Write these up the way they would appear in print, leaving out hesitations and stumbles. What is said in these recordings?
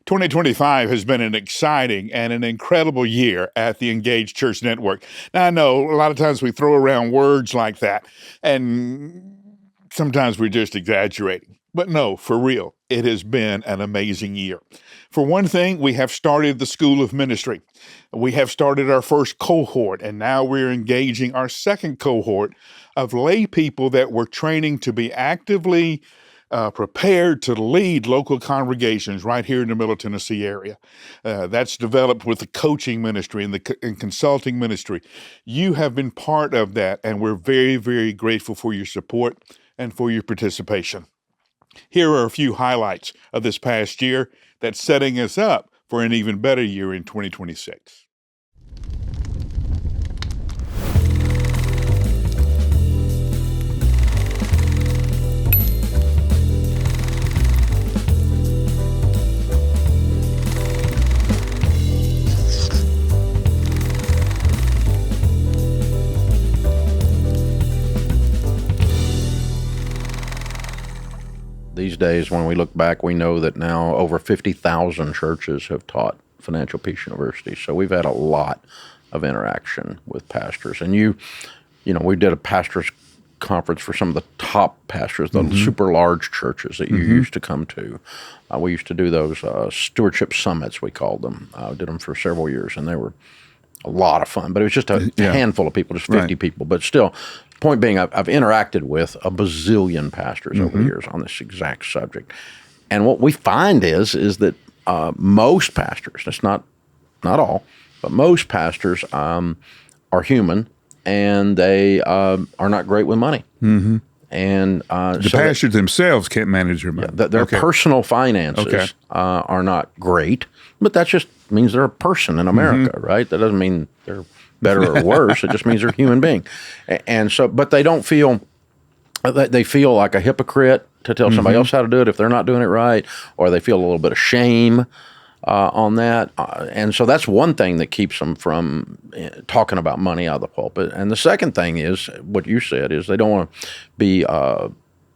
2025 has been an exciting and an incredible year at the Engaged Church Network. Now, I know a lot of times we throw around words like that, and sometimes we're just exaggerating. But no, for real, it has been an amazing year. For one thing, we have started the School of Ministry. We have started our first cohort, and now we're engaging our second cohort of lay people that we're training to be actively prepared to lead local congregations right here in the Middle Tennessee area. That's developed with the coaching ministry and the consulting ministry. You have been part of that, and we're very, very grateful for your support and for your participation. Here are a few highlights of this past year that's setting us up for an even better year in 2026. These days, when we look back, we know that now over 50,000 churches have taught Financial Peace University. So we've had a lot of interaction with pastors. And you know, we did a pastors conference for some of the top pastors, the super large churches that you used to come to. We used to do those stewardship summits, we called them. Did them for several years, and they were a lot of fun. But it was just a handful of people, just 50 people. But still, point being, I've interacted with a bazillion pastors over the years on this exact subject. And what we find is that most pastors, it's not all, but most pastors are human, and they are not great with money. And the pastors themselves can't manage their money. Their personal finances are not great, but that just means they're a person in America, right? That doesn't mean they're better or worse. It just means they're a human being. And so, but they don't feel, they feel like a hypocrite to tell somebody else how to do it if they're not doing it right, or they feel a little bit of shame on that. And so that's one thing that keeps them from talking about money out of the pulpit. And the second thing is, what you said, is they don't want to be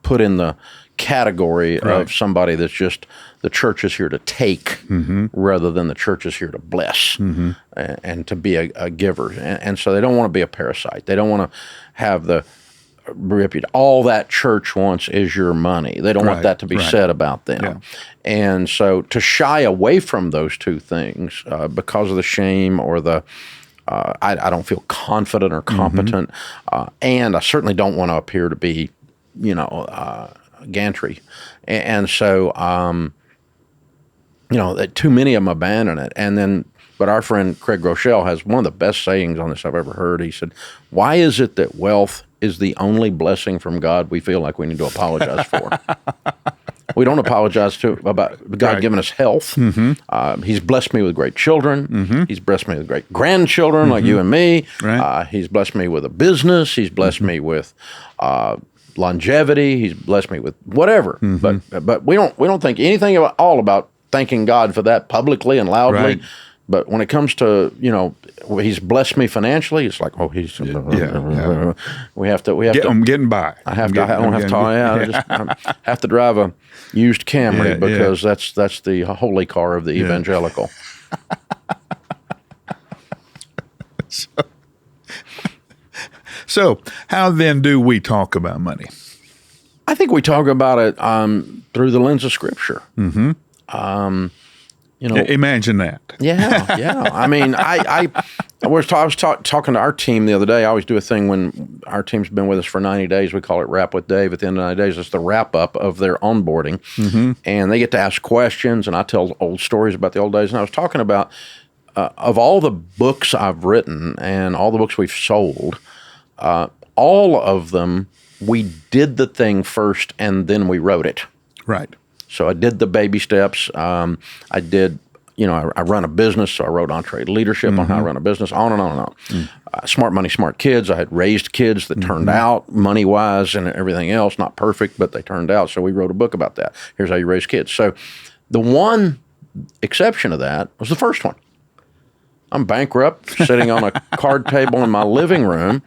put in the category of somebody that's just, the church is here to take rather than the church is here to bless and to be a giver. And so they don't want to be a parasite. They don't want to have the reputation. All that church wants is your money. They don't want that to be said about them. Yeah. And so to shy away from those two things because of the shame or the I don't feel confident or competent, and I certainly don't want to appear to be, gantry. And so, that too many of them abandon it. And then, but our friend Craig Rochelle has one of the best sayings on this I've ever heard. He said, "Why is it that wealth is the only blessing from God we feel like we need to apologize for?" We don't apologize about God giving us health. He's blessed me with great children. He's blessed me with great grandchildren like you and me. He's blessed me with a business. He's blessed me with longevity. He's blessed me with whatever. But we don't think anything at all about thanking God for that publicly and loudly. But when it comes to, he's blessed me financially, it's like, he's, we have to. I'm getting by. I have to. I don't have to. I have to drive a used Camry because that's the holy car of the evangelical. So how then do we talk about money? I think we talk about it through the lens of Scripture. Imagine that. Yeah. I mean, I was talking to our team the other day. I always do a thing when our team's been with us for 90 days. We call it Wrap with Dave. At the end of 90 days, it's the wrap up of their onboarding. And they get to ask questions, and I tell old stories about the old days. And I was talking about, of all the books I've written and all the books we've sold, all of them, we did the thing first and then we wrote it. Right. So I did the baby steps. I did, I run a business, so I wrote Entree Leadership on how I run a business, on and on and on. Smart Money, Smart Kids. I had raised kids that turned out money-wise and everything else, not perfect, but they turned out. So we wrote a book about that. Here's how you raise kids. So the one exception to that was the first one. I'm bankrupt, sitting on a card table in my living room,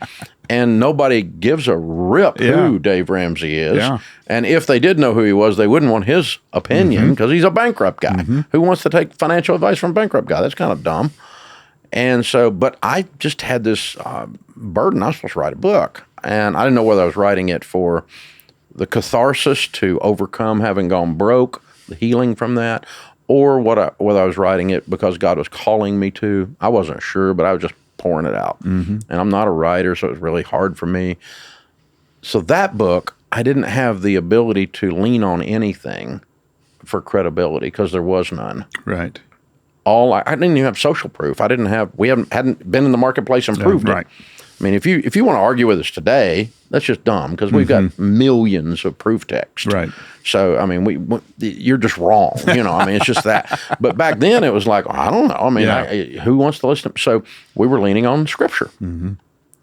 and nobody gives a rip who Dave Ramsey is. Yeah. And if they did know who he was, they wouldn't want his opinion because he's a bankrupt guy. Who wants to take financial advice from a bankrupt guy? That's kind of dumb. And so, but I just had this burden. I was supposed to write a book, and I didn't know whether I was writing it for the catharsis to overcome having gone broke, the healing from that, or whether I was writing it because God was calling me to. I wasn't sure, but I was just pouring it out. And I'm not a writer, so it was really hard for me. So that book, I didn't have the ability to lean on anything for credibility because there was none. Right. I didn't even have social proof. We hadn't been in the marketplace and proved it. I mean, if you want to argue with us today, that's just dumb because we've got millions of proof text. Right. So, I mean, you're just wrong. I mean, it's just that. But back then it was like, I don't know. I mean, who wants to listen? So we were leaning on Scripture.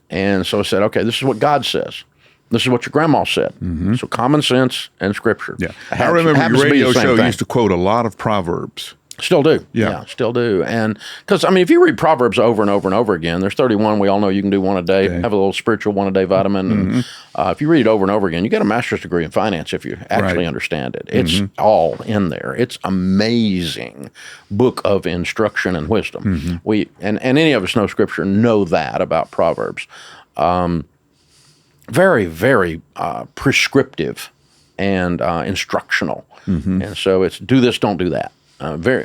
And so I said, okay, this is what God says. This is what your grandma said. So common sense and Scripture. Yeah. I remember your radio show used to quote a lot of Proverbs. Still do. Yeah, still do. And because, I mean, if you read Proverbs over and over and over again, there's 31 we all know you can do one a day, have a little spiritual one a day vitamin. And if you read it over and over again, you get a master's degree in finance if you actually understand it. It's all in there. It's amazing book of instruction and wisdom. And any of us know Scripture know that about Proverbs. Very, very prescriptive and instructional. And so it's do this, don't do that.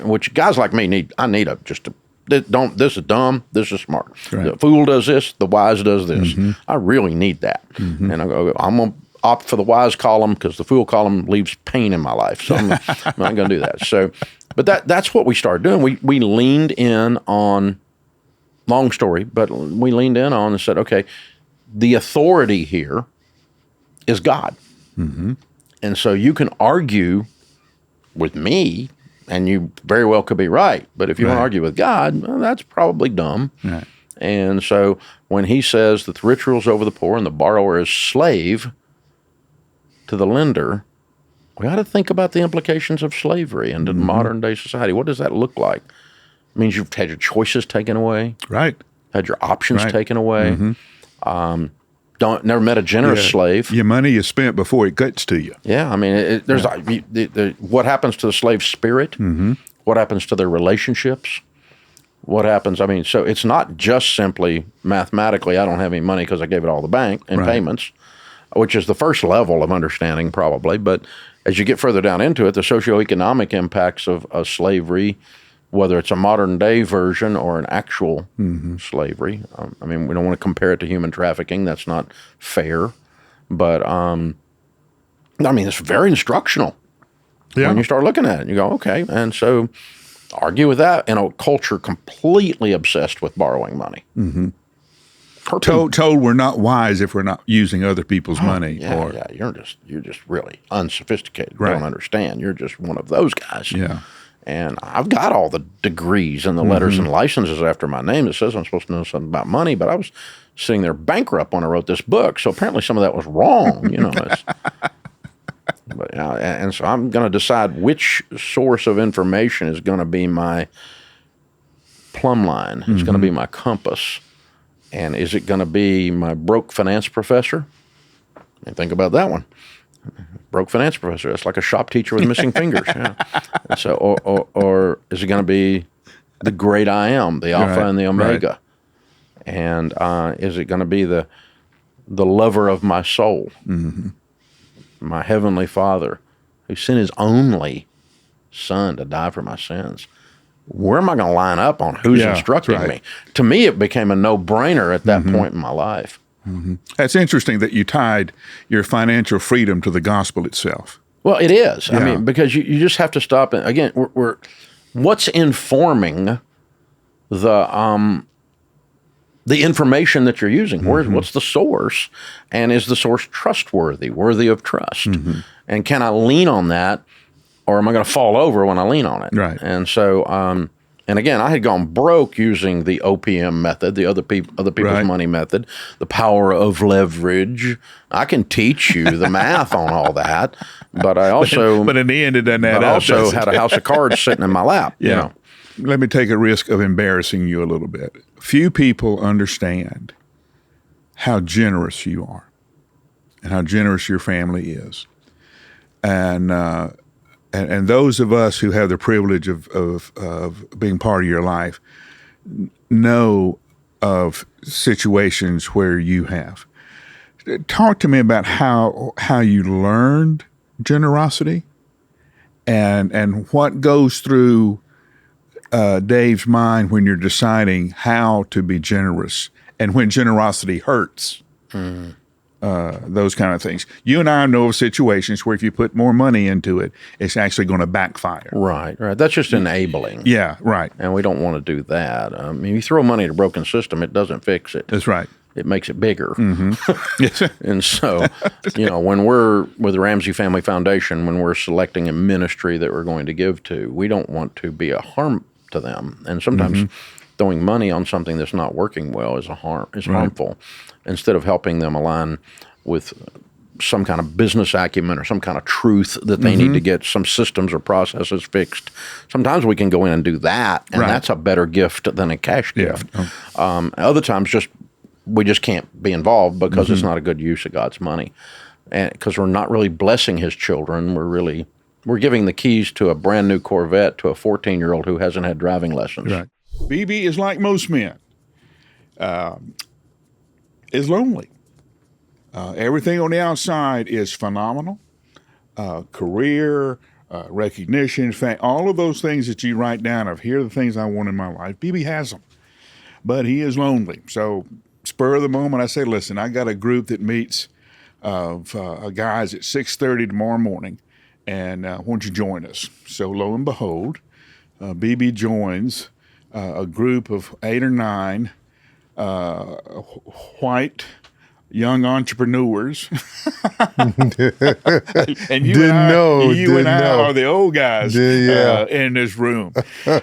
Which guys like me need. I need this is dumb. This is smart. Right. The fool does this. The wise does this. I really need that. And I go, I'm going to opt for the wise column because the fool column leaves pain in my life. So I'm not going to do that. So, but that's what we started doing. We leaned in on, long story, but we leaned in on and said, okay, the authority here is God. And so you can argue with me, and you very well could be right. But if you want to argue with God, well, that's probably dumb. Right. And so when he says that the rich rules over the poor and the borrower is slave to the lender, we ought to think about the implications of slavery into modern day society. What does that look like? It means you've had your choices taken away. Right. Had your options taken away. Never met a generous slave. Your money is spent before it gets to you. Yeah, I mean, there's what happens to the slave's spirit, what happens to their relationships, what happens. I mean, so it's not just simply mathematically, I don't have any money because I gave it all the bank in payments, which is the first level of understanding probably. But as you get further down into it, the socioeconomic impacts of slavery, whether it's a modern day version or an actual slavery. I mean, we don't want to compare it to human trafficking. That's not fair. But, I mean, it's very instructional. When you start looking at it, you go, okay. And so argue with that in a culture completely obsessed with borrowing money. Told we're not wise if we're not using other people's money. You're just really unsophisticated. Don't understand. You're just one of those guys. Yeah. And I've got all the degrees and the letters and licenses after my name that says I'm supposed to know something about money, but I was sitting there bankrupt when I wrote this book. So apparently some of that was wrong, and so I'm going to decide which source of information is going to be my plumb line. It's going to be my compass. And is it going to be my broke finance professor? I mean, think about that one. Broke finance professor. That's like a shop teacher with missing fingers. Yeah. And so, or is it going to be the great I am, the Alpha and the Omega? And is it going to be the lover of my soul, my heavenly Father, who sent his only Son to die for my sins? Where am I going to line up on who's instructing me? To me, it became a no-brainer at that point in my life. That's interesting that you tied your financial freedom to the gospel itself. Well, it is. I mean, because you just have to stop. And again, what's informing the information that you're using? What's the source? And is the source trustworthy, worthy of trust? And can I lean on that, or am I going to fall over when I lean on it? Right. And so, and again, I had gone broke using the OPM method, the other people's money method, the power of leverage. I can teach you the math on all that, but I also, but in the end, it doesn't add up. I also had a house of cards sitting in my lap. You know? let me take a risk of embarrassing you a little bit. Few people understand how generous you are and how generous your family is. And those of us who have the privilege of being part of your life know of situations where you have. Talk to me about how you learned generosity and what goes through Dave's mind when you're deciding how to be generous and when generosity hurts. Those kind of things. You and I know of situations where if you put more money into it, it's actually going to backfire. Right. That's just enabling. Yeah, right. And we don't want to do that. I mean, you throw money at a broken system, it doesn't fix it. That's right. It makes it bigger. Mm-hmm. And so, when we're with the Ramsey Family Foundation, when we're selecting a ministry that we're going to give to, we don't want to be a harm to them. And sometimes throwing money on something that's not working well is harmful. Instead of helping them align with some kind of business acumen or some kind of truth that they need to get some systems or processes fixed, sometimes we can go in and do that, and that's a better gift than a cash gift. Other times, we just can't be involved because it's not a good use of God's money, and because we're not really blessing His children. We're giving the keys to a brand new Corvette to a 14-year-old who hasn't had driving lessons. Right. Bebe is like most men. Is lonely. Everything on the outside is phenomenal. Career, recognition, all of those things that you write down of here are the things I want in my life. Bebe has them, but he is lonely. So spur of the moment, I say, listen, I got a group that meets of guys at 6:30 tomorrow morning, and won't you join us? So lo and behold, Bebe joins a group of 8 or 9 white young entrepreneurs. And you and I are the old guys in this room.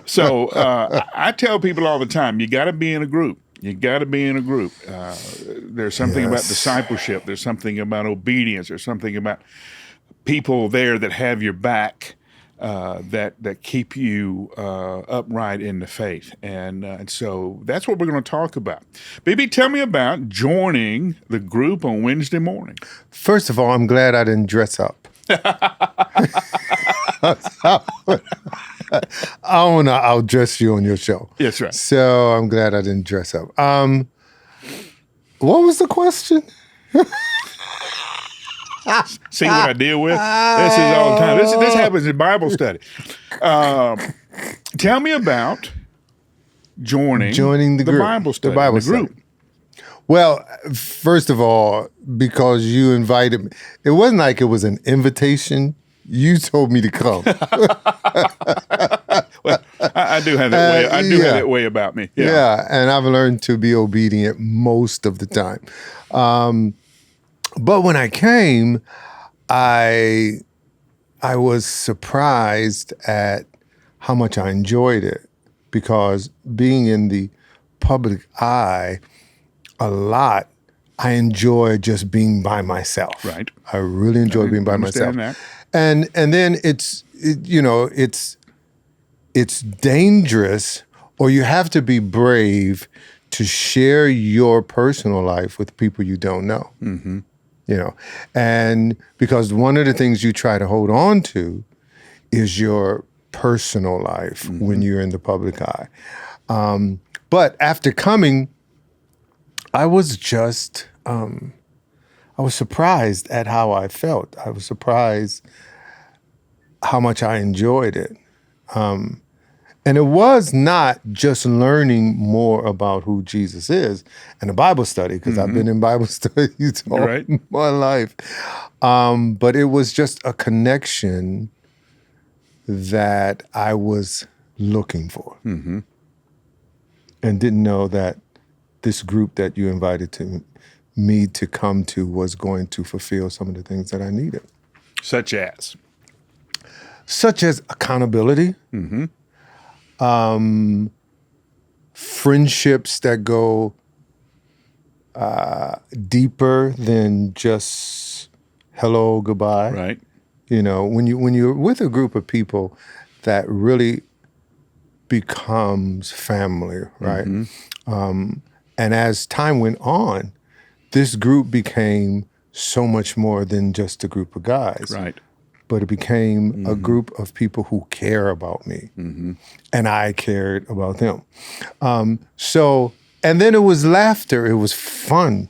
So I tell people all the time, you got to be in a group. You got to be in a group. There's something about discipleship. There's something about obedience. There's something about people there that have your back. That keep you upright in the faith. And so that's what we're going to talk about. Bebe, tell me about joining the group on Wednesday morning. First of all, I'm glad I didn't dress up. I want to outdress you on your show. Yes, right. So I'm glad I didn't dress up. What was the question? See what I deal with? This is all the time. This happens in Bible study. Tell me about joining the group. Bible study. The Bible group. Study. Well, first of all, because you invited me, it wasn't like it was an invitation. You told me to come. Well, I do have that way. I do have that way about me. Yeah, and I've learned to be obedient most of the time. But when I came, I was surprised at how much I enjoyed it, because being in the public eye a lot, I enjoy just being by myself. Right. I really enjoy being by myself. That. And then it's dangerous, or you have to be brave to share your personal life with people you don't know. Mm-hmm. And because one of the things you try to hold on to is your personal life when you're in the public eye. But after coming, I was just, I was surprised at how I felt. I was surprised how much I enjoyed it. And it was not just learning more about who Jesus is and a Bible study, because I've been in Bible studies all my life. But it was just a connection that I was looking for, and didn't know that this group that you invited me to come to was going to fulfill some of the things that I needed. Such as accountability. Friendships that go deeper than just hello, goodbye. Right. When you're with a group of people that really becomes family, right? And as time went on, this group became so much more than just a group of guys. Right. But it became a group of people who care about me. And I cared about them. And then it was laughter. It was fun.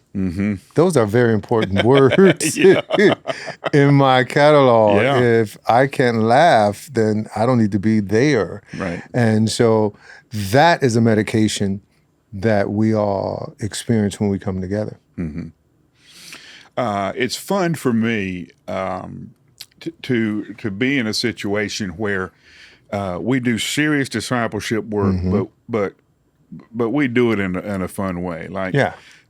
Those are very important words in my catalog. Yeah. If I can't laugh, then I don't need to be there. Right. And so that is a medication that we all experience when we come together. It's fun for me to be in a situation where we do serious discipleship work, but we do it in a fun way. Like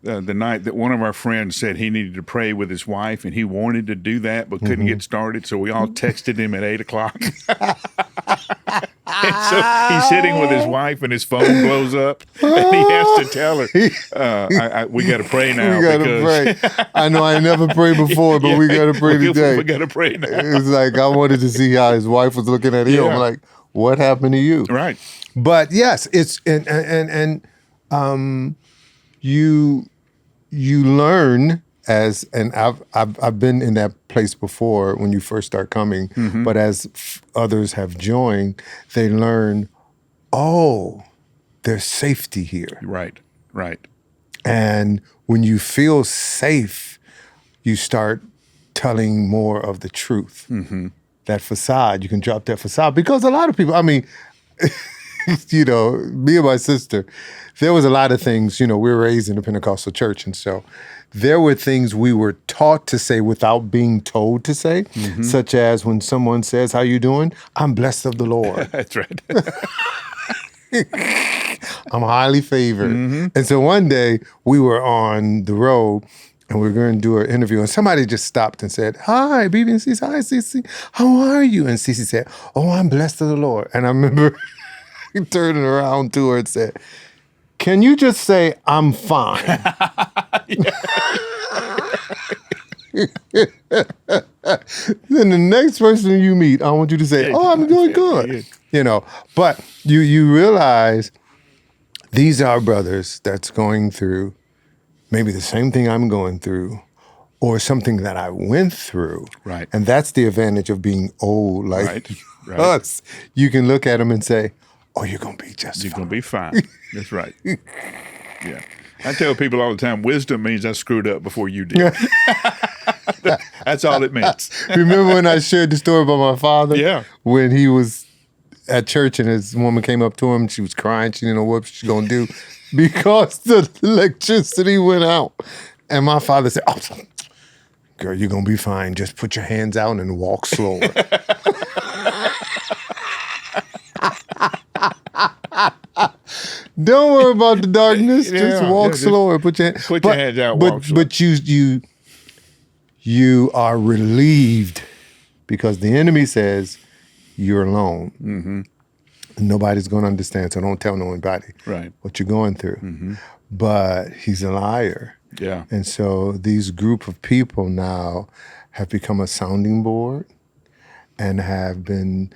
the night that one of our friends said he needed to pray with his wife, and he wanted to do that but couldn't get started, so we all texted him at 8:00. And so he's sitting with his wife, and his phone blows up, and he has to tell her, "We got to pray now." We got to pray. I know I never prayed before, but we got to pray today. We got to pray now. It's like I wanted to see how his wife was looking at him. Yeah. Like, what happened to you? Right. But yes, it's you learn and I've been in that place before when you first start coming, but as others have joined, they learn, oh, there's safety here. Right. And when you feel safe, you start telling more of the truth. That facade, you can drop that facade, because a lot of people, I mean, me and my sister, there was a lot of things, we were raised in a Pentecostal church. And so there were things we were taught to say without being told to say, such as when someone says, "How you doing?" "I'm blessed of the Lord." That's right. I'm highly favored. And so one day we were on the road and we were going to do an interview, and somebody just stopped and said, "Hi, Bebe and Cece. Hi, Cece. How are you?" And Cece said, "Oh, I'm blessed of the Lord." And I remember turning around to her and said, "Can you just say, I'm fine?" Then the next person you meet, I want you to say, "Oh, I'm doing good." But you realize these are brothers that's going through maybe the same thing I'm going through, or something that I went through. Right. And that's the advantage of being old like Right. us. You can look at them and say, "Oh, you're going to be just You're fine." going to be fine. That's right. Yeah. I tell people all the time, wisdom means I screwed up before you did. That's all it means. Remember when I shared the story about my father? Yeah. When he was at church and his woman came up to him, she was crying, she didn't know what she's going to do because the electricity went out. And my father said, "Oh, girl, you're going to be fine. Just put your hands out and walk slower." Don't worry about the darkness. Just walk slower. Put your hands out. Walk slower. But you are relieved because the enemy says you're alone. Nobody's going to understand, so don't tell nobody what you're going through. But he's a liar. Yeah. And so these group of people now have become a sounding board and have been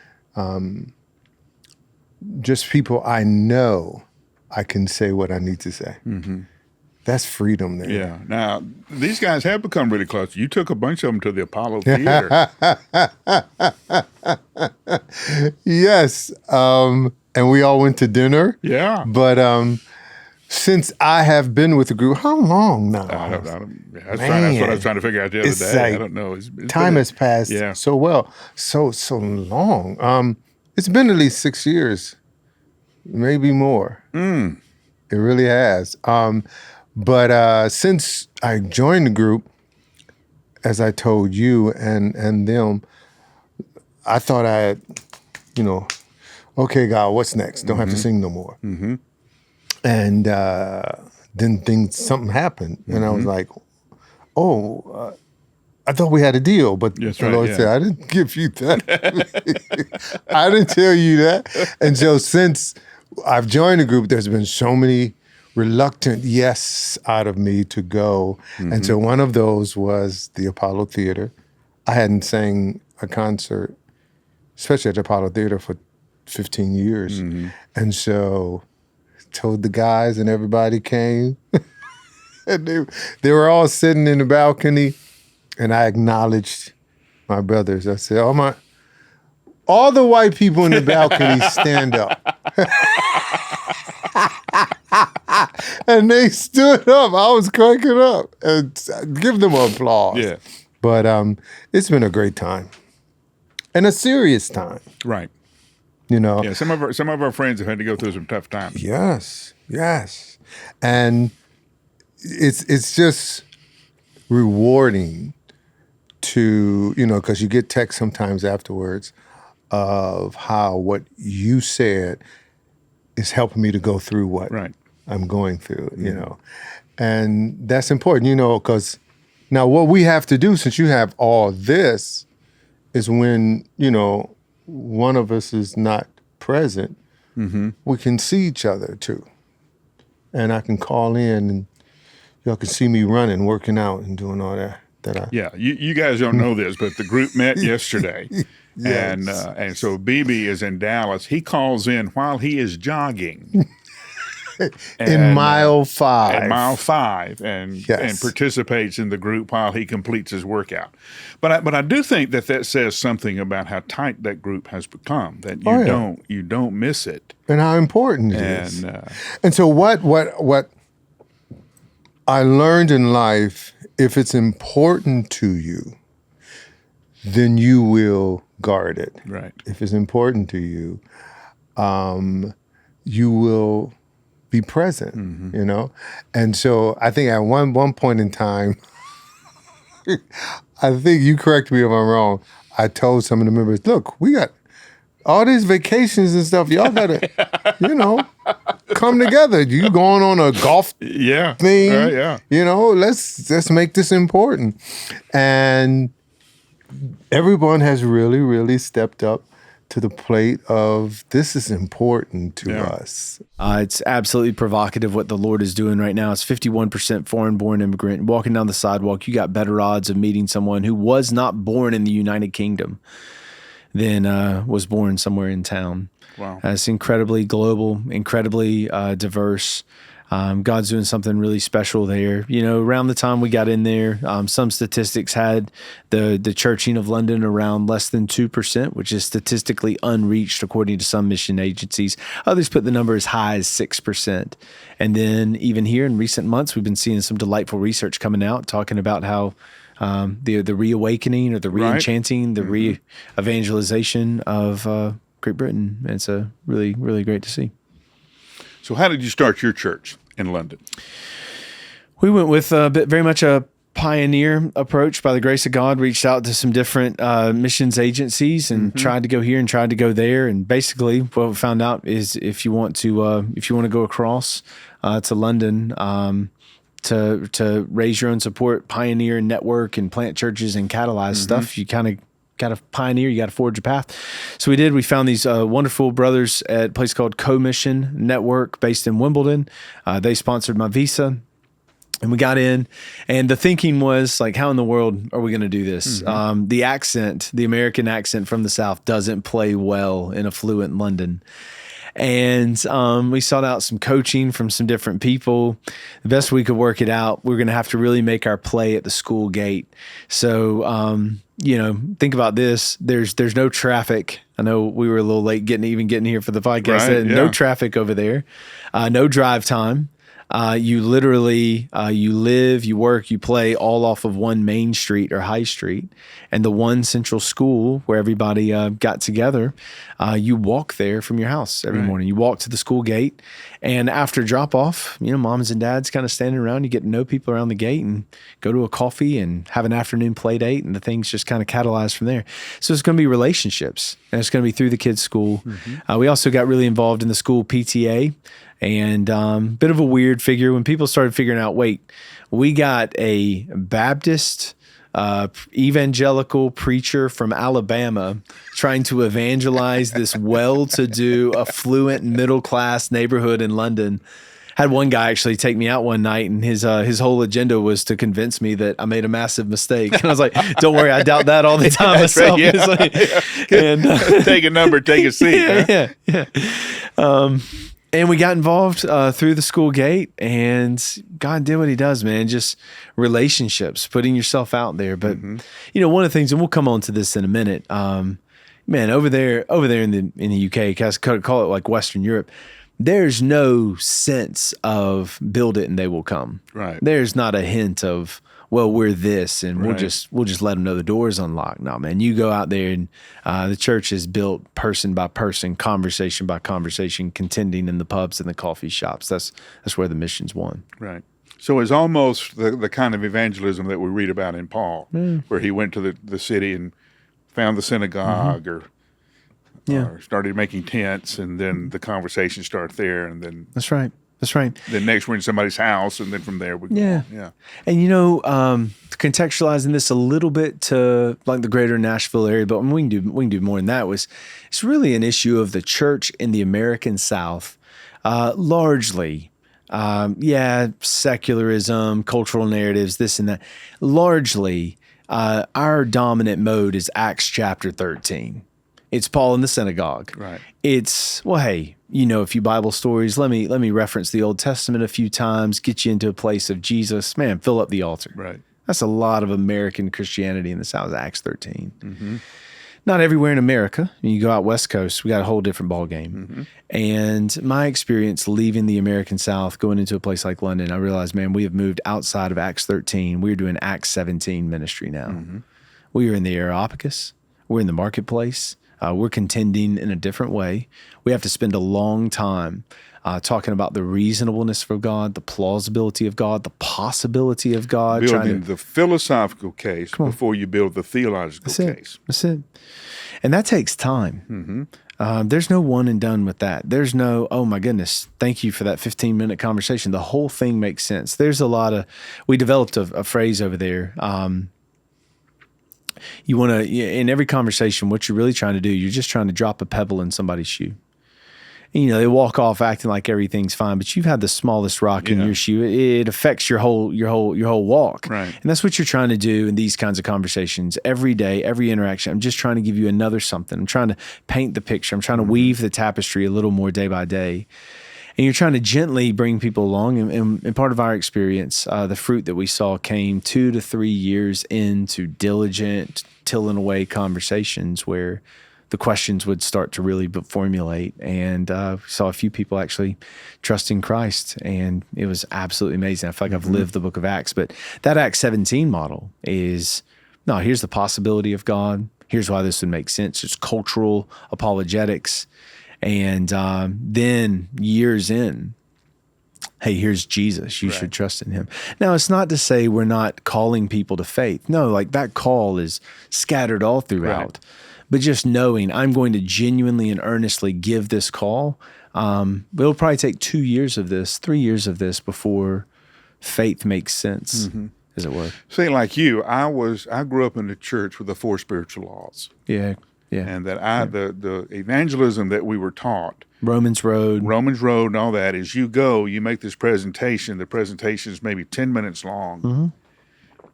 just people I know I can say what I need to say. That's freedom there. Yeah. Now, these guys have become really close. You took a bunch of them to the Apollo Theater. Yes. And we all went to dinner. Yeah. But since I have been with the group, how long now? That's what I was trying to figure out the other day. Like, I don't know. Time has passed so well. So long. It's been at least 6 years, maybe more. It really has. But since I joined the group, as I told you and them, I thought I had, okay, God, what's next? Don't have to sing no more. And then something happened, and I was like, oh, I thought we had a deal, but the Lord said, I didn't give you that. I didn't tell you that. And so since I've joined the group, there's been so many reluctant yes out of me to go. And so one of those was the Apollo Theater. I hadn't sang a concert, especially at the Apollo Theater, for 15 years. And so told the guys and everybody came. And they were all sitting in the balcony, and I acknowledged my brothers. I said, all the white people in the balcony stand up. And they stood up. I was cracking up. And give them an applause. Yeah. But it's been a great time. And a serious time. Right. You know. Yeah, some of our friends have had to go through some tough times. Yes. And it's just rewarding to, because you get texts sometimes afterwards of how what you said is helping me to go through what I'm going through, And that's important, because now what we have to do, since you have all this, is when, one of us is not present, we can see each other too. And I can call in and y'all can see me running, working out and doing all that. Yeah, you guys don't know this, but the group met yesterday. Yes. And so Bebe is in Dallas. He calls in while he is jogging. In mile 5. At mile 5, and participates in the group while he completes his workout. But I do think that says something about how tight that group has become. That you don't miss it, and how important it is. And so what I learned in life, if it's important to you, then you will guard it. Right. If it's important to you, you will be present, And so I think at one point in time, I think you correct me if I'm wrong, I told some of the members, look, we got all these vacations and stuff. Y'all gotta, come together. You going on a golf thing? Let's make this important. And everyone has really, really stepped up to the plate of this is important to us. It's absolutely provocative what the Lord is doing right now. It's 51% foreign-born immigrant. Walking down the sidewalk, you got better odds of meeting someone who was not born in the United Kingdom than was born somewhere in town. Wow. It's incredibly global, incredibly diverse. God's doing something really special there. Around the time we got in there, some statistics had the churching of London around less than 2%, which is statistically unreached according to some mission agencies. Others put the number as high as 6%. And then even here in recent months, we've been seeing some delightful research coming out talking about how the reawakening or the re-enchanting, the re-evangelization of Great Britain. And it's really, really great to see. So how did you start your church in London? We went with very much a pioneer approach. By the grace of God, reached out to some different missions agencies and tried to go here and tried to go there. And basically, what we found out is if you want to go across to London to raise your own support, pioneer and network and plant churches and catalyze stuff, you kind of got to pioneer, you got to forge a path. So we did. We found these wonderful brothers at a place called Co-Mission Network based in Wimbledon. They sponsored my visa. And we got in, and the thinking was like, how in the world are we going to do this? The accent, the American accent from the South doesn't play well in affluent London. And we sought out some coaching from some different people. The best we could work it out, we're going to have to really make our play at the school gate. So, think about this. There's no traffic. I know we were a little late getting here for the podcast. Right, No traffic over there. No drive time. You literally, you live, you work, you play all off of one main street or high street, and the one central school where everybody got together. You walk there from your house every morning. You walk to the school gate, and after drop off, moms and dads kind of standing around. You get to know people around the gate and go to a coffee and have an afternoon play date, and the things just kind of catalyze from there. So it's going to be relationships, and it's going to be through the kids' school. We also got really involved in the school PTA. And bit of a weird figure when people started figuring out, wait, we got a Baptist evangelical preacher from Alabama trying to evangelize this well-to-do, affluent, middle-class neighborhood in London. Had one guy actually take me out one night, and his whole agenda was to convince me that I made a massive mistake. And I was like, "Don't worry, I doubt that all the time myself." Right, yeah. Like, and take a number, take a seat. yeah. And we got involved through the school gate, and God did what He does, man. Just relationships, putting yourself out there. But one of the things, and we'll come on to this in a minute. Man, over there in the UK, call it like Western Europe, there's no sense of build it and they will come. Right. There's not a hint of, well, we're this and Right. we'll just let them know the door's unlocked. No, man, you go out there and the church is built person by person, conversation by conversation, contending in the pubs and the coffee shops. That's where the mission's won. Right. So it's almost the kind of evangelism that we read about in Paul, where he went to the city and found the synagogue or started making tents, and then the conversation started there, and then That's right. then next we're in somebody's house, and then from there we go Yeah. on. Yeah. And contextualizing this a little bit to like the greater Nashville area, but we can do more than that. It's really an issue of the church in the American South, largely. Secularism, cultural narratives, this and that. Largely, our dominant mode is Acts chapter 13. It's Paul in the synagogue. Right. It's, well, hey, a few Bible stories. Let me reference the Old Testament a few times, get you into a place of Jesus. Man, fill up the altar. Right. That's a lot of American Christianity in the South, Acts 13. Not everywhere in America. You go out West Coast, we got a whole different ball game. And my experience leaving the American South, going into a place like London, I realized, man, we have moved outside of Acts 13. We're doing Acts 17 ministry now. We are in the Areopagus. We're in the marketplace. We're contending in a different way. We have to spend a long time talking about the reasonableness of God, the plausibility of God, the possibility of God. Building the philosophical case before you build the theological case. That's it. And that takes time. There's no one and done with that. There's no, oh my goodness, thank you for that 15-minute conversation. The whole thing makes sense. There's a lot of, we developed a phrase over there. You want to, in every conversation, what you're really trying to do, you're just trying to drop a pebble in somebody's shoe. And, they walk off acting like everything's fine, but you've had the smallest rock in your shoe. It affects your whole walk. Right. And that's what you're trying to do in these kinds of conversations every day, every interaction. I'm just trying to give you another something. I'm trying to paint the picture. I'm trying to weave the tapestry a little more day by day. And you're trying to gently bring people along. And part of our experience, the fruit that we saw came 2 to 3 years into diligent, tilling away conversations where the questions would start to really formulate. And we saw a few people actually trusting Christ. And it was absolutely amazing. I feel like I've lived the book of Acts. But that Acts 17 model is, no, here's the possibility of God. Here's why this would make sense. It's cultural apologetics. And then years in, hey, here's Jesus. You should trust in him. Now, it's not to say we're not calling people to faith. No, like that call is scattered all throughout. Right. But just knowing I'm going to genuinely and earnestly give this call, it'll probably take 2 years of this, 3 years of this before faith makes sense, as it were. See, like you, I grew up in the church with the 4 spiritual laws. Yeah. Yeah. And that the evangelism that we were taught, Romans Road and all that, is you go, you make this presentation. The presentation is maybe 10 minutes long,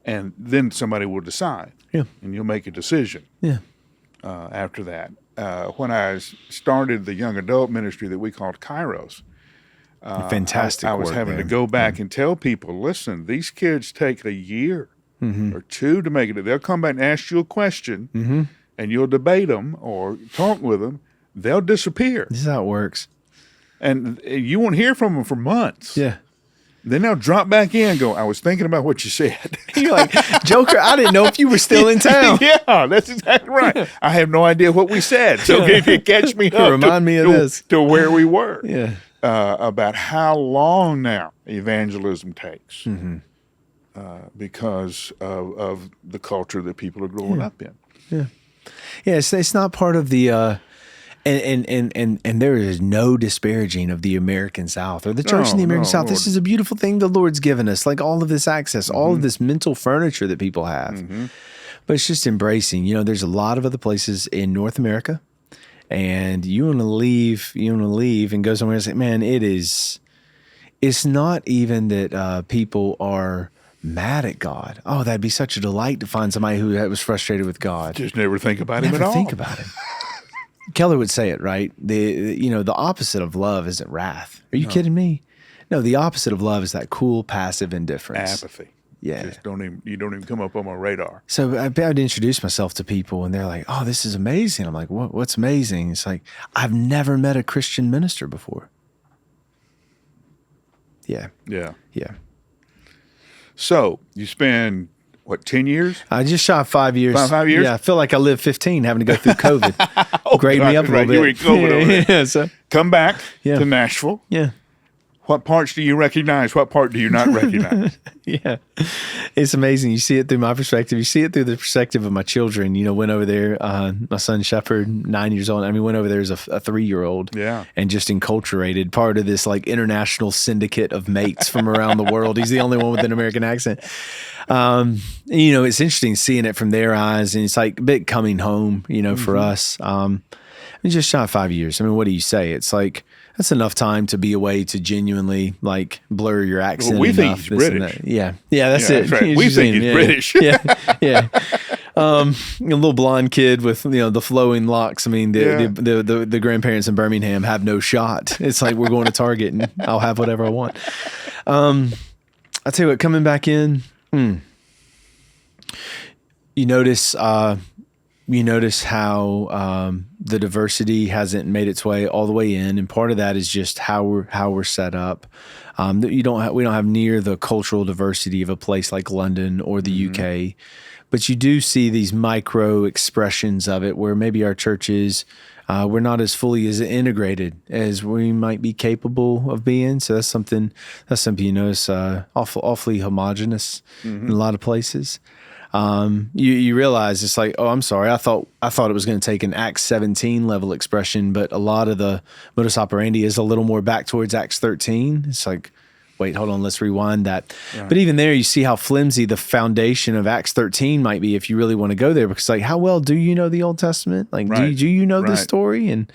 and then somebody will decide. Yeah. And you'll make a decision. Yeah. After that, when I started the young adult ministry that we called Kairos, fantastic. I was having to go back and tell people, listen, these kids take a year or 2 to make it. They'll come back and ask you a question. And you'll debate them or talk with them, they'll disappear. This is how it works. And you won't hear from them for months. Yeah. Then they'll drop back in and go, I was thinking about what you said. You're like, Joker, I didn't know if you were still in town. Yeah, that's exactly right. I have no idea what we said. So if you catch me up remind me of this. To where we were. Yeah. About how long now evangelism takes because of the culture that people are growing up in. Yeah. Yeah, it's not part of the and there is no disparaging of the American South or the church in the American South. This is a beautiful thing the Lord's given us, like all of this access, all of this mental furniture that people have. But it's just embracing. There's a lot of other places in North America, and you want to leave and go somewhere and say, man, it is it's not even that people are mad at God. Oh, that'd be such a delight to find somebody who was frustrated with God. Just never think about him Never at all. think about him. Keller would say it, right? The opposite of love isn't wrath. Are you kidding me? No, the opposite of love is that cool, passive indifference. Apathy. Yeah. Just you don't even come up on my radar. So I'd introduce myself to people and they're like, oh, this is amazing. I'm like, what's amazing? It's like, I've never met a Christian minister before. Yeah. Yeah. Yeah. So you spend, 10 years? I just shot 5 years. 5 years? Yeah. I feel like I lived 15 having to go through COVID. Grade me up a little bit. You were in COVID over there. Yeah, so, Come back Yeah. to Nashville. yeah. What parts do you recognize? What part do you not recognize? Yeah. It's amazing. You see it through my perspective. You see it through the perspective of my children. Went over there, my son Shepherd, 9 years old. Went over there as a 3-year-old. Yeah. And just enculturated, part of this like international syndicate of mates from around the world. He's the only one with an American accent. It's interesting seeing it from their eyes, and it's like a bit coming home, for us. We just shot 5 years. What do you say? It's like, that's enough time to be away to genuinely like blur your accent. Well, we think enough, he's this and British. that. Yeah, that's it. That's right. We think he's British. Yeah, yeah. A little blonde kid with the flowing locks. The grandparents in Birmingham have no shot. It's like we're going to Target and I'll have whatever I want. I tell you what, coming back in, you notice how the diversity hasn't made its way all the way in, and part of that is just how we're set up. We don't have near the cultural diversity of a place like London or the UK, but you do see these micro expressions of it where maybe our churches we're not as fully as integrated as we might be capable of being. So that's something you notice awfully homogenous in a lot of places. You realize it's like, oh, I'm sorry. I thought it was going to take an Acts 17 level expression, but a lot of the modus operandi is a little more back towards Acts 13. It's like, wait, hold on, let's rewind that. Yeah. But even there, you see how flimsy the foundation of Acts 13 might be if you really want to go there, because like, how well do you know the Old Testament? Like, right. do you know the story? And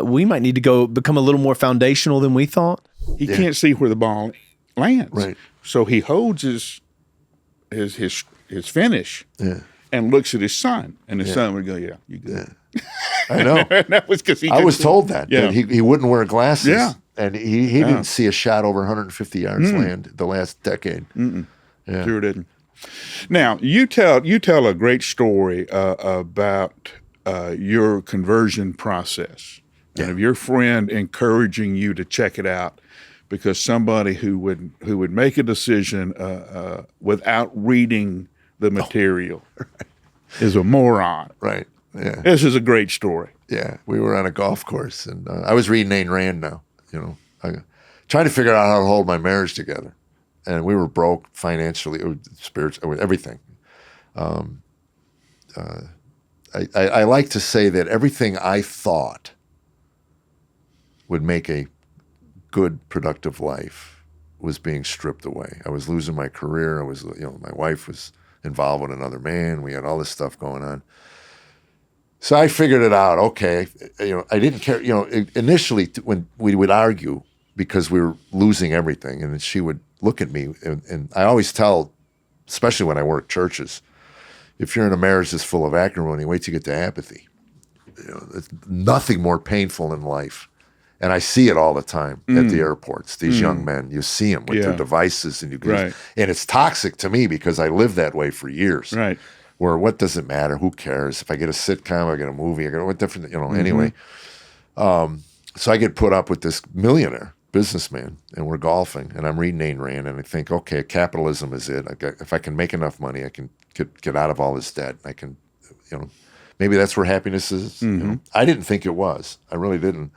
we might need to become a little more foundational than we thought. He can't see where the ball lands, right? So he holds his finish, and looks at his son, and his son would go, "Yeah, you good." Yeah. I know. That was because I was told that he wouldn't wear glasses. Yeah. And he didn't see a shot over 150 yards land the last decade. Yeah. Sure didn't. Now you tell a great story about your conversion process, and of your friend encouraging you to check it out, because somebody who would make a decision without reading the material is a moron. Right. Yeah. This is a great story. Yeah. We were on a golf course, and I was reading Ayn Rand now. Trying to figure out how to hold my marriage together, and we were broke financially, spiritually, everything. I like to say that everything I thought would make a good, productive life was being stripped away. I was losing my career. My wife was involved with another man. We had all this stuff going on. So I figured it out. Okay, I didn't care. Initially when we would argue because we were losing everything, and she would look at me, and I always tell, especially when I work churches, if you're in a marriage that's full of acrimony, wait till you get to apathy. There's nothing more painful in life, and I see it all the time at the airports. These young men, you see them with their devices, and and it's toxic to me because I lived that way for years. Right. Where what does it matter? Who cares? If I get a sitcom, I get a movie, what different, anyway. So I get put up with this millionaire businessman, and we're golfing, and I'm reading Ayn Rand, and I think, okay, capitalism is it. If I can make enough money, I can get out of all this debt. I can, maybe that's where happiness is. I didn't think it was. I really didn't.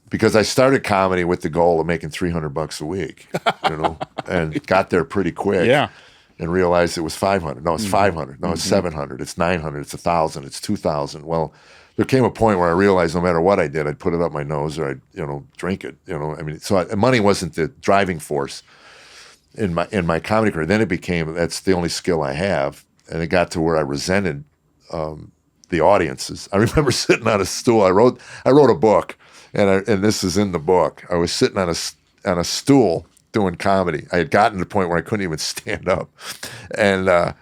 Because I started comedy with the goal of making $300 a week, and got there pretty quick. Yeah. And realized it was 500. No, it's 500. No, it's 700. It's 900. It's 1,000. It's 2,000. Well, there came a point where I realized no matter what I did, I'd put it up my nose or I'd, drink it. So money wasn't the driving force in my comedy career. Then it became, that's the only skill I have, and it got to where I resented the audiences. I remember sitting on a stool. I wrote a book, and this is in the book. I was sitting on on a stool doing comedy. I had gotten to the point where I couldn't even stand up. And I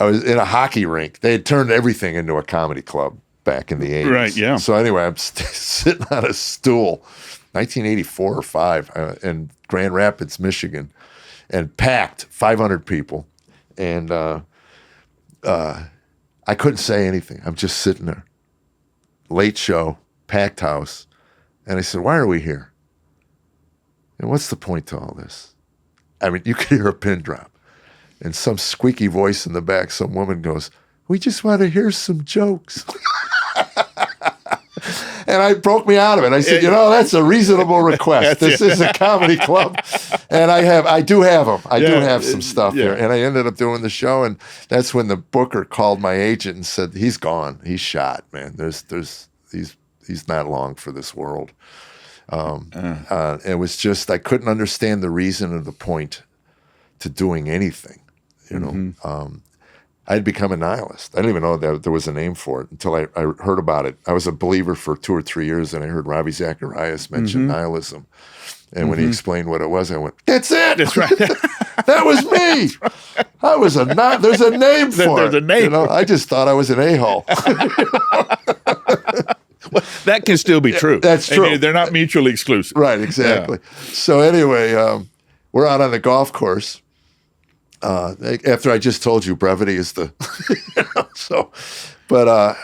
was in a hockey rink. They had turned everything into a comedy club back in the 80s. Right, yeah. So anyway, I'm sitting on a stool, 1984 or 5, in Grand Rapids, Michigan, and packed, 500 people. And I couldn't say anything. I'm just sitting there. Late show, packed house. And I said, why are we here? And what's the point to all this? I mean, you could hear a pin drop. And some squeaky voice in the back, some woman goes, we just want to hear some jokes. And I broke me out of it. I said, that's a reasonable request. This is a comedy club. And I do have them. I do have some stuff there. And I ended up doing the show. And that's when the booker called my agent and said, he's gone. He's shot, man. He's not long for this world. It was just, I couldn't understand the reason or the point to doing anything, I had become a nihilist. I didn't even know that there was a name for it until I heard about it. I was a believer for 2 or 3 years, and I heard Ravi Zacharias mention nihilism. And when he explained what it was, I went, that's it. That's right. That was me. I was there's a name for it. There's a name. I just thought I was an a-hole. Well, that can still be true. That's true. I mean, they're not mutually exclusive. Right, exactly. Yeah. So anyway, we're out on the golf course. After I just told you brevity is the, but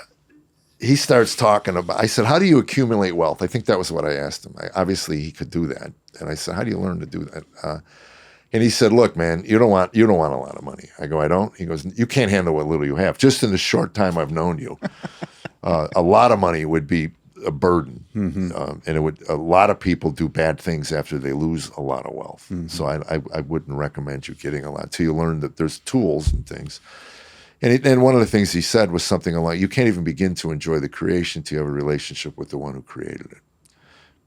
he starts talking about, I said, how do you accumulate wealth? I think that was what I asked him. Obviously he could do that. And I said, how do you learn to do that? And he said, look, man, you don't want a lot of money. I go, I don't. He goes, you can't handle what little you have. Just in the short time I've known you, a lot of money would be a burden. And a lot of people do bad things after they lose a lot of wealth. So I wouldn't recommend you getting a lot till you learn that there's tools and things. And one of the things he said was something like, you can't even begin to enjoy the creation till you have a relationship with the one who created it.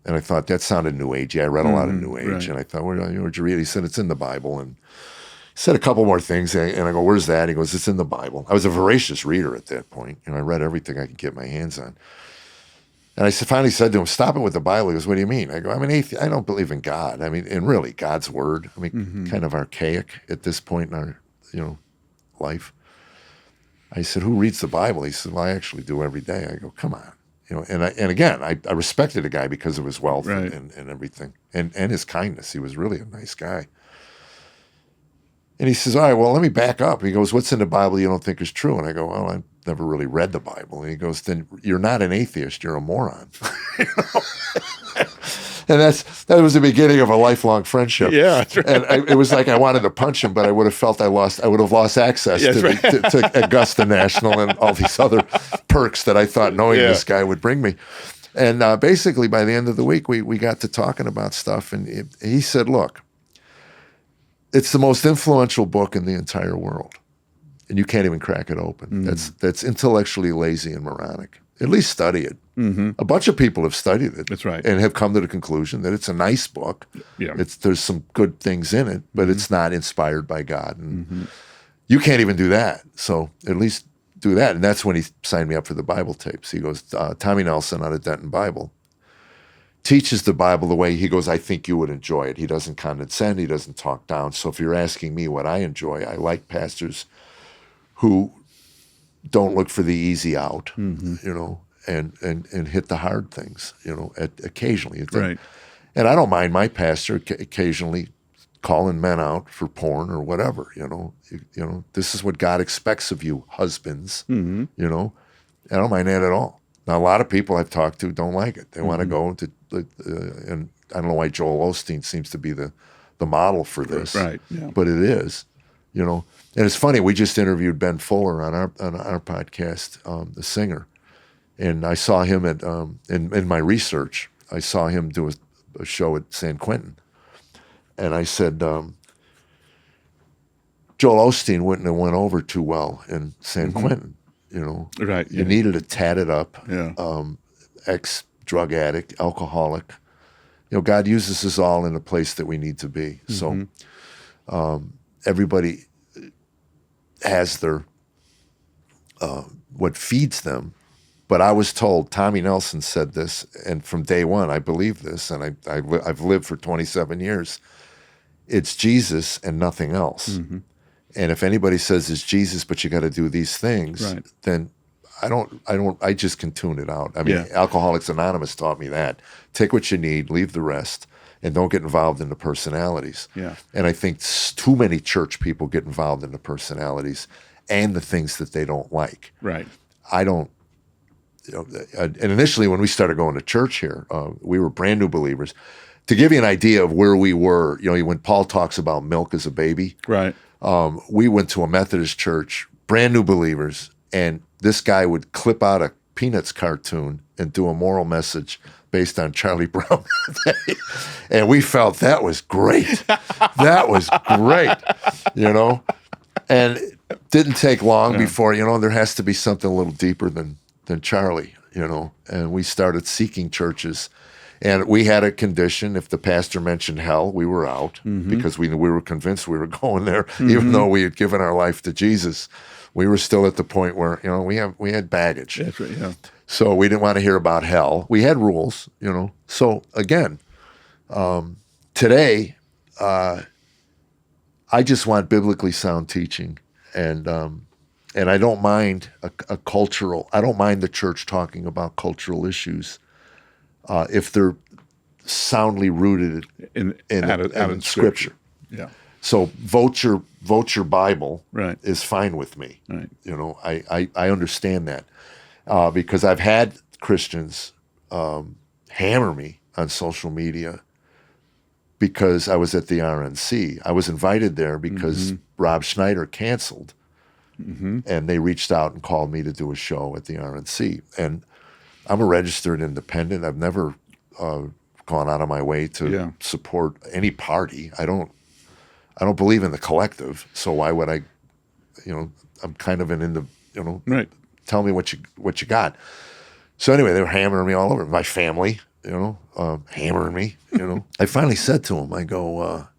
And I thought that sounded New Agey. I read a lot of New Age, right. And I thought, where'd you read it? He said, it's in the Bible. And he said a couple more things, and I go, where's that? He goes, it's in the Bible. I was a voracious reader at that point. I read everything I could get my hands on. And I finally said to him, stop it with the Bible. He goes, what do you mean? I go, I'm an atheist. I don't believe in God. I mean, and really, God's word. I mean, kind of archaic at this point in our, life. I said, who reads the Bible? He said, well, I actually do every day. I go, come on. And again, I respected the guy because of his wealth right. and everything, and his kindness. He was really a nice guy. And he says, all right, well, let me back up. He goes, what's in the Bible you don't think is true? And I go, well, I've never really read the Bible. And he goes, then you're not an atheist, you're a moron. And that was the beginning of a lifelong friendship. Yeah, that's right. And it was like I wanted to punch him, but I would have felt I would have lost access to Augusta National and all these other perks that I thought knowing this guy would bring me. And basically, by the end of the week, we got to talking about stuff, and he said, look, it's the most influential book in the entire world, and you can't even crack it open. That's intellectually lazy and moronic. At least study it. A bunch of people have studied it. That's right. And have come to the conclusion that it's a nice book. Yeah. There's some good things in it, but it's not inspired by God. And you can't even do that. So at least do that. And that's when he signed me up for the Bible tapes. He goes, Tommy Nelson out of Denton Bible teaches the Bible the way he goes, I think you would enjoy it. He doesn't condescend. He doesn't talk down. So if you're asking me what I enjoy, I like pastors who don't look for the easy out, and hit the hard things, occasionally. Right. And I don't mind my pastor occasionally calling men out for porn or whatever, this is what God expects of you, husbands, I don't mind that at all. Now, a lot of people I've talked to don't like it. They want to go to, and I don't know why Joel Osteen seems to be the model for this, right? Yeah. But it is, And it's funny, we just interviewed Ben Fuller on our podcast, the singer, and I saw him at in my research. I saw him do a show at San Quentin, and I said, Joel Osteen wouldn't have went over too well in San Quentin, Right. You needed a tatted up, ex-drug addict, alcoholic. God uses us all in the place that we need to be. So everybody has their what feeds them, But I was told, Tommy Nelson said this, and from day one, I believe this, and I've lived for 27 years. It's Jesus and nothing else. Mm-hmm. And if anybody says it's Jesus, but you got to do these things, Right. then I just can tune it out. I mean, Alcoholics Anonymous taught me that. Take what you need, leave the rest, and don't get involved in the personalities. Yeah. And I think too many church people get involved in the personalities and the things that they don't like. Right. I don't, and initially when we started going to church here, we were brand new believers. To give you an idea of where we were, when Paul talks about milk as a baby, Right. we went to a Methodist church, brand new believers, and this guy would clip out a Peanuts cartoon and do a moral message based on Charlie Brown. And we felt that was great. That was great, And it didn't take long before, there has to be something a little deeper than Charlie, And we started seeking churches. And we had a condition: if the pastor mentioned hell, we were out, because we were convinced we were going there, even though we had given our life to Jesus. We were still at the point where we had baggage. That's right. Yeah. So we didn't want to hear about hell. We had rules, So again, today, I just want biblically sound teaching, and I don't mind a cultural. I don't mind the church talking about cultural issues. If they're soundly rooted in Scripture. Yeah. So vote your Bible Right. is fine with me. Right. I understand that because I've had Christians hammer me on social media because I was at the RNC. I was invited there because Rob Schneider canceled, and they reached out and called me to do a show at the RNC. And I'm a registered independent. I've never gone out of my way to support any party. I don't believe in the collective. So why would I? I'm kind of Right. tell me what you got. So anyway, they were hammering me all over. My family, hammering me. I finally said to him, I go, well,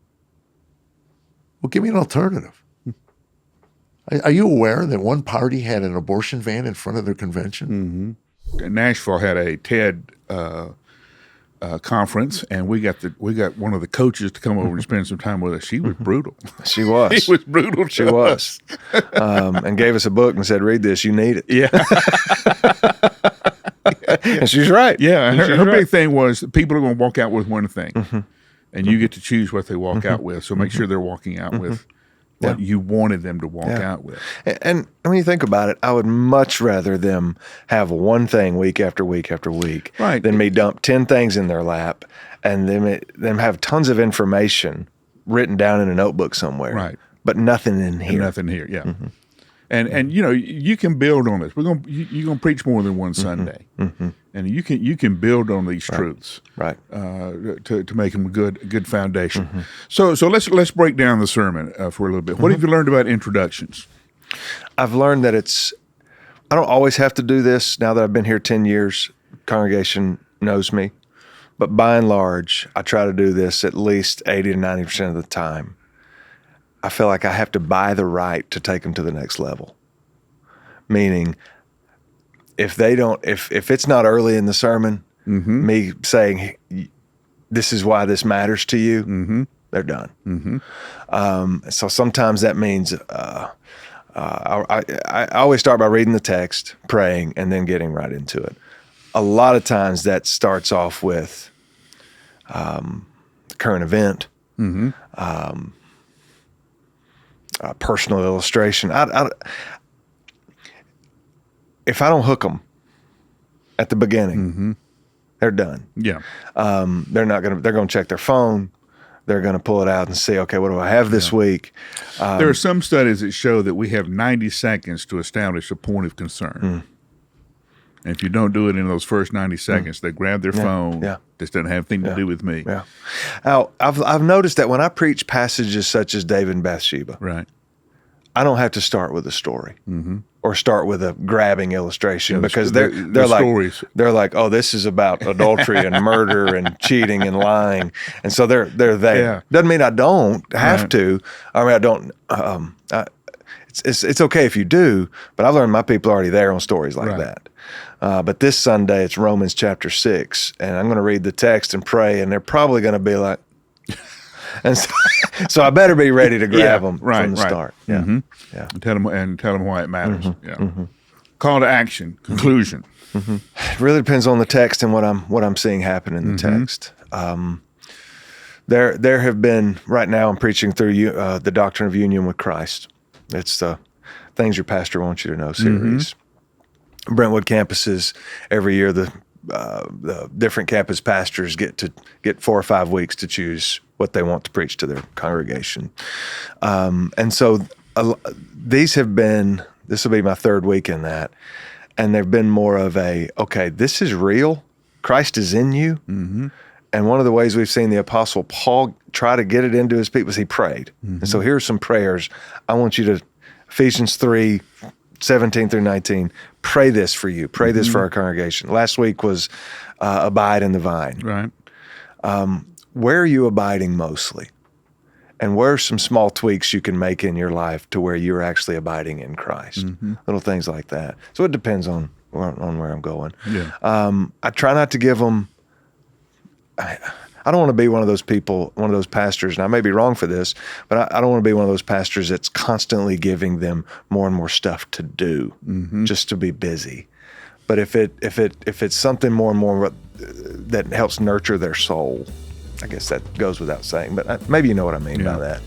give me an alternative. Are you aware that one party had an abortion van in front of their convention? Nashville had a TED conference, and we got one of the coaches to come over and spend some time with us. She was brutal. She was. She was brutal. She was. And gave us a book and said, read this, you need it. Yeah. And she's right. Yeah. And her right. big thing was people are going to walk out with one thing, and you get to choose what they walk out with. So make sure they're walking out with what you wanted them to walk out with. And when you think about it, I would much rather them have one thing week after week after week than me dump 10 things in their lap and them have tons of information written down in a notebook somewhere. Right. But nothing in here. Nothing here, yeah. And you can build on this. You're gonna preach more than one Sunday, and you can build on these truths, Right. To make them a good foundation. So let's break down the sermon for a little bit. What have you learned about introductions? I've learned that I don't always have to do this now that I've been here 10 years. Congregation knows me. But by and large, I try to do this at least 80 to 90% of the time. I feel like I have to buy the right to take them to the next level. Meaning, if it's not early in the sermon, me saying, this is why this matters to you, they're done. So sometimes that means I always start by reading the text, praying, and then getting right into it. A lot of times that starts off with current event, personal illustration. If I don't hook them at the beginning, they're done. Yeah. They're going to check their phone. They're going to pull it out and see, okay, what do I have this week? There are some studies that show that we have 90 seconds to establish a point of concern. And if you don't do it in those first 90 seconds, they grab their phone. Yeah. This doesn't have anything to do with me. Yeah. Now, I've noticed that when I preach passages such as David and Bathsheba, Right. I don't have to start with a story or start with a grabbing illustration because the they're like stories. They're like, oh, this is about adultery and murder and cheating and lying, and so they're there. Yeah. Doesn't mean I don't have to. I mean, I don't. It's okay if you do, but I've learned my people are already there on stories like that. But this Sunday, it's Romans chapter 6. And I'm going to read the text and pray, and they're probably going to be like, and so I better be ready to grab them from the start. Yeah. Yeah. Tell them why it matters. Yeah. Call to action, conclusion. It really depends on the text and what I'm seeing happen in the text. There have been, right now I'm preaching through the Doctrine of Union with Christ. It's the Things Your Pastor Wants You to Know series. Brentwood campuses, every year the different campus pastors get 4 or 5 weeks to choose what they want to preach to their congregation. And so this will be my 3rd week in that. And they've been more of okay, this is real. Christ is in you. And one of the ways we've seen the Apostle Paul try to get it into his people is he prayed. And so here are some prayers. I want you to, Ephesians 3:17 through 19, pray this for you. Pray this for our congregation. Last week was abide in the vine. Right. Where are you abiding mostly? And where are some small tweaks you can make in your life to where you're actually abiding in Christ? Little things like that. So it depends on where I'm going. Yeah. I try not to give them, I don't want to be one of those people, one of those pastors, and I may be wrong for this, but I don't want to be one of those pastors that's constantly giving them more and more stuff to do just to be busy. But if it's something more and more that helps nurture their soul, I guess that goes without saying, but maybe you know what I mean by that.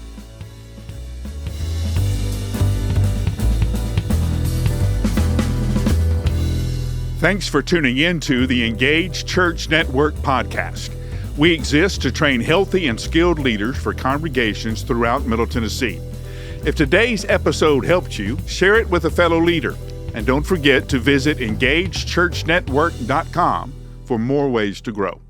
Thanks for tuning in to the Engage Church Network podcast. We exist to train healthy and skilled leaders for congregations throughout Middle Tennessee. If today's episode helped you, share it with a fellow leader. And don't forget to visit engagechurchnetwork.com for more ways to grow.